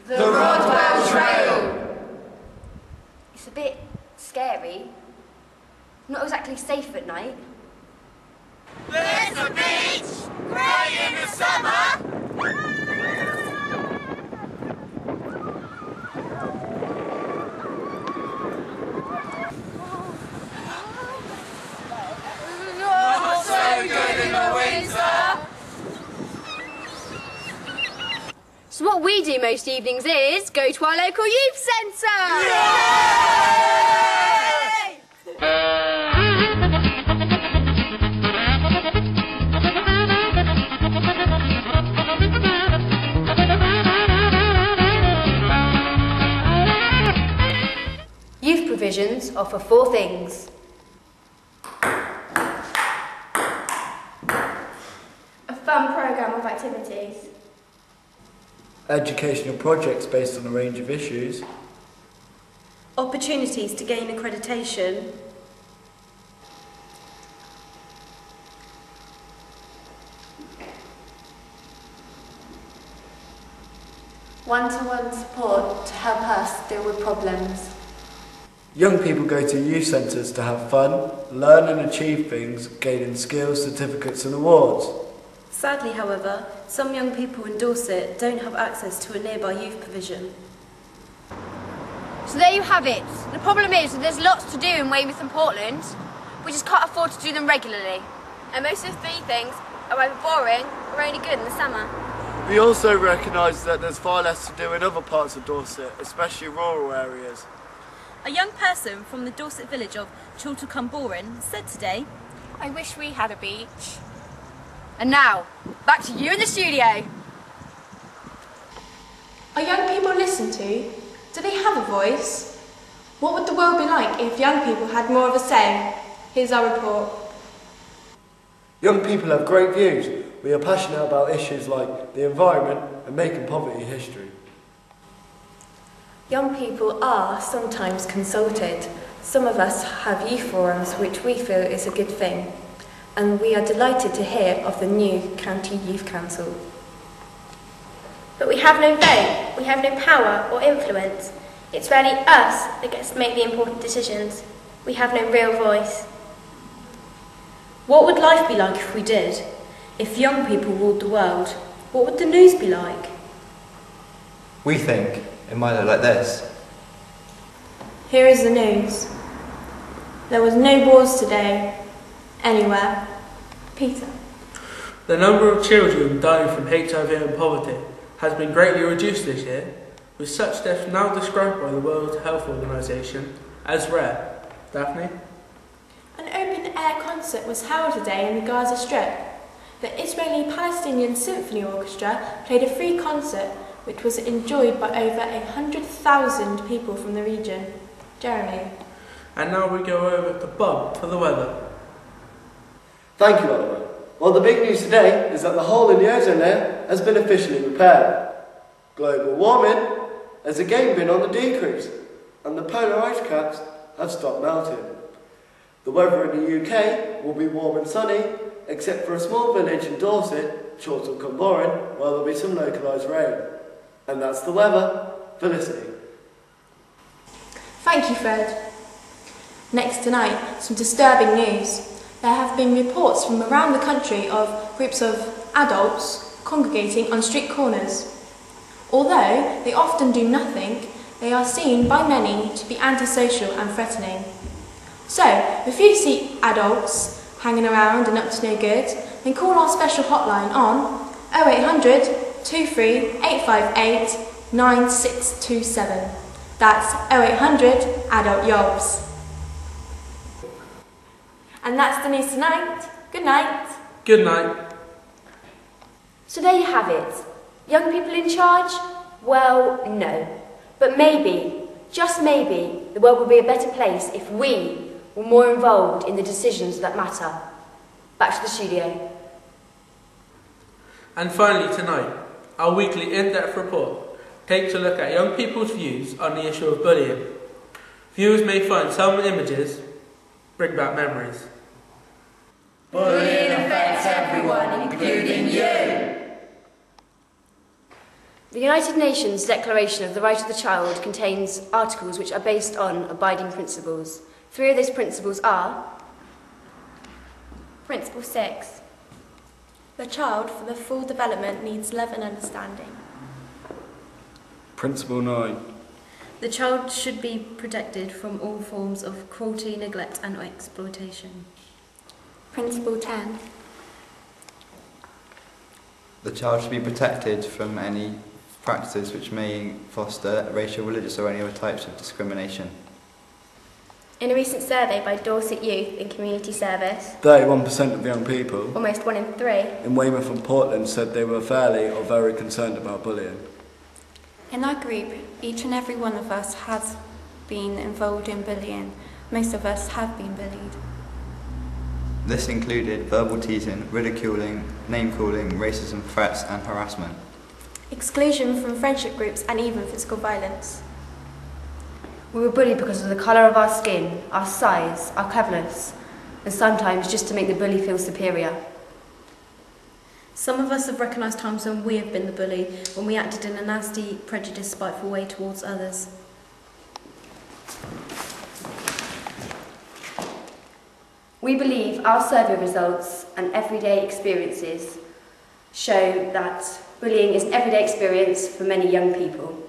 The Rodwell Trail. It's a bit scary. Not exactly safe at night. There's a beach! Great in the summer! Not so good in the winter! So what we do most evenings is go to our local youth centre! Youth provisions offer 4 things. A fun programme of activities. Educational projects based on a range of issues. Opportunities to gain accreditation. One-to-one support to help us deal with problems. Young people go to youth centres to have fun, learn and achieve things, gaining skills, certificates and awards. Sadly, however, some young people in Dorset don't have access to a nearby youth provision. So there you have it. The problem is that there's lots to do in Weymouth and Portland. We just can't afford to do them regularly. And most of the 3 things are either boring or only good in the summer. We also recognise that there's far less to do in other parts of Dorset, especially rural areas. A young person from the Dorset village of Chorlton-cum-Boren said today, I wish we had a beach. And now, back to you in the studio. Are young people listened to? Do they have a voice? What would the world be like if young people had more of a say? Here's our report. Young people have great views. We are passionate about issues like the environment and making poverty history. Young people are sometimes consulted. Some of us have youth forums, which we feel is a good thing. And we are delighted to hear of the new County Youth Council. But we have no vote, we have no power or influence. It's rarely us that gets to make the important decisions. We have no real voice. what would life be like if we did? If young people ruled the world, what would the news be like? We think it might look like this. Here is the news. There was no wars today, anywhere. Peter. The number of children dying from HIV and poverty has been greatly reduced this year, with such deaths now described by the World Health Organization as rare. Daphne? An open-air concert was held today in the Gaza Strip. The Israeli-Palestinian Symphony Orchestra played a free concert which was enjoyed by over 100,000 people from the region. Jeremy. And now we go over to Bob for the weather. Thank you, Oliver. Well, the big news today is that the hole in the ozone layer has been officially repaired. Global warming has again been on the decrease, and the polar ice caps have stopped melting. The weather in the UK will be warm and sunny, except for a small village in Dorset, Chorlton-cum-Boren, where there will be some localised rain. And that's the weather. Felicity. Thank you, Fred. Next tonight, some disturbing news. There have been reports from around the country of groups of adults congregating on street corners. Although they often do nothing, they are seen by many to be antisocial and threatening. So, if you see adults hanging around and up to no good, then call our special hotline on 0800 23 858 9627. That's 0800 Adult Yobs. And that's the news tonight. Good night. Good night. So there you have it. Young people in charge? Well, no. But maybe, just maybe, the world would be a better place if we were more involved in the decisions that matter. Back to the studio. And finally tonight, our weekly in-depth report takes a look at young people's views on the issue of bullying. Viewers may find some images bring back memories. Bullying affects everyone, including you. The United Nations Declaration of the Right of the Child contains articles which are based on abiding principles. 3 of those principles are: Principle 6. The child, for the full development, needs love and understanding. Principle 9. The child should be protected from all forms of cruelty, neglect and exploitation. Principle 10. The child should be protected from any practices which may foster racial, religious or any other types of discrimination. In a recent survey by Dorset Youth in Community Service, 31% of young people almost 1 in 3, in Weymouth and Portland said they were fairly or very concerned about bullying. In our group, each and every one of us has been involved in bullying. Most of us have been bullied. This included verbal teasing, ridiculing, name-calling, racism, threats and harassment. Exclusion from friendship groups and even physical violence. We were bullied because of the colour of our skin, our size, our cleverness, and sometimes just to make the bully feel superior. Some of us have recognised times when we have been the bully, when we acted in a nasty, prejudiced, spiteful way towards others. We believe our survey results and everyday experiences show that bullying is an everyday experience for many young people.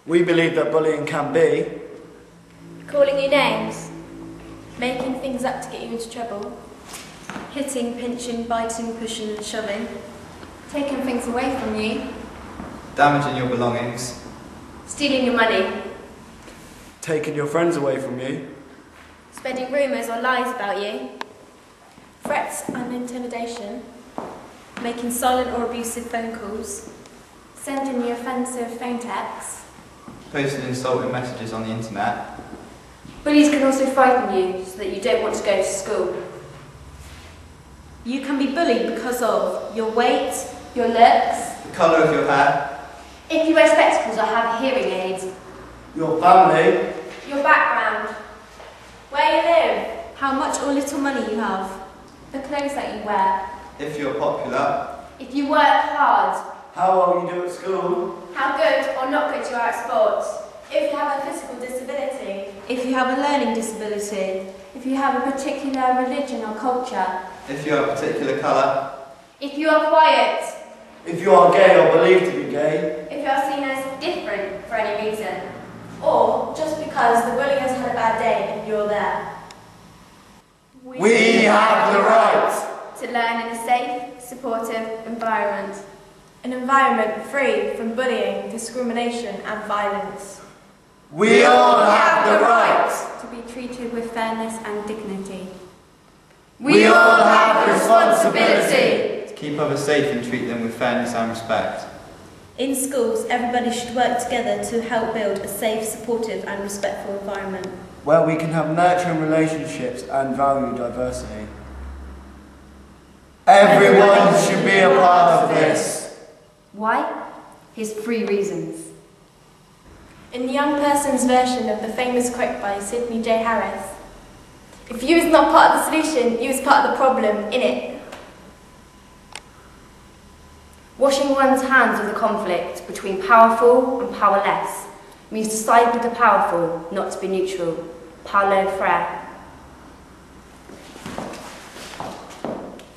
We believe that bullying can be calling you names, Making things up to get you into trouble. Hitting, pinching, biting, pushing and shoving. Taking things away from you. Damaging your belongings. Stealing your money. taking your friends away from you. Spreading rumours or lies about you. Threats and intimidation. Making silent or abusive phone calls. Sending you offensive phone texts. Posting insulting messages on the internet. Bullies can also frighten you so that you don't want to go to school. You can be bullied because of your weight, Your looks. The colour of your hair. If you wear spectacles or have hearing aids. Your family. Your background. Where you live. how much or little money you have, The clothes that you wear. If you're popular. If you work hard. How well you do at school. How good or not good you are at sports. if you have a physical disability, if you have a learning disability, If you have a particular religion or culture. If you're a particular colour. If you are quiet. If you are gay or believed to be gay. If you are seen as different for any reason. or just because the bully has had a bad day and you're there. We have the right. To learn in a safe, supportive environment. An environment free from bullying, discrimination and violence. We all have the right. To be treated with fairness and dignity. We all have responsibility. To keep others safe and treat them with fairness and respect. In schools, everybody should work together to help build a safe, supportive and respectful environment. Where we can have nurturing relationships and value diversity. Everyone should be a part of this. Why? Here's 3 reasons. In the young person's version of the famous quote by Sidney J. Harris, if you is not part of the solution, you is part of the problem, innit? Washing one's hands of the conflict between powerful and powerless means to side with the powerful, not to be neutral. Paulo Freire.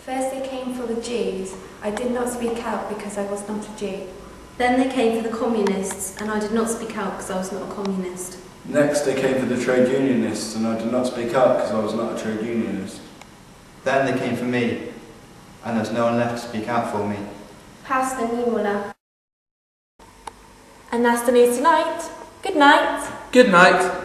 First they came for the Jews. I did not speak out because I was not a Jew. Then they came for the communists, and I did not speak out because I was not a communist. Next they came for the trade unionists and I did not speak out because I was not a trade unionist. Then they came for me, and there's no one left to speak out for me. Pastor Nimula. And that's the news tonight. Good night. Good night.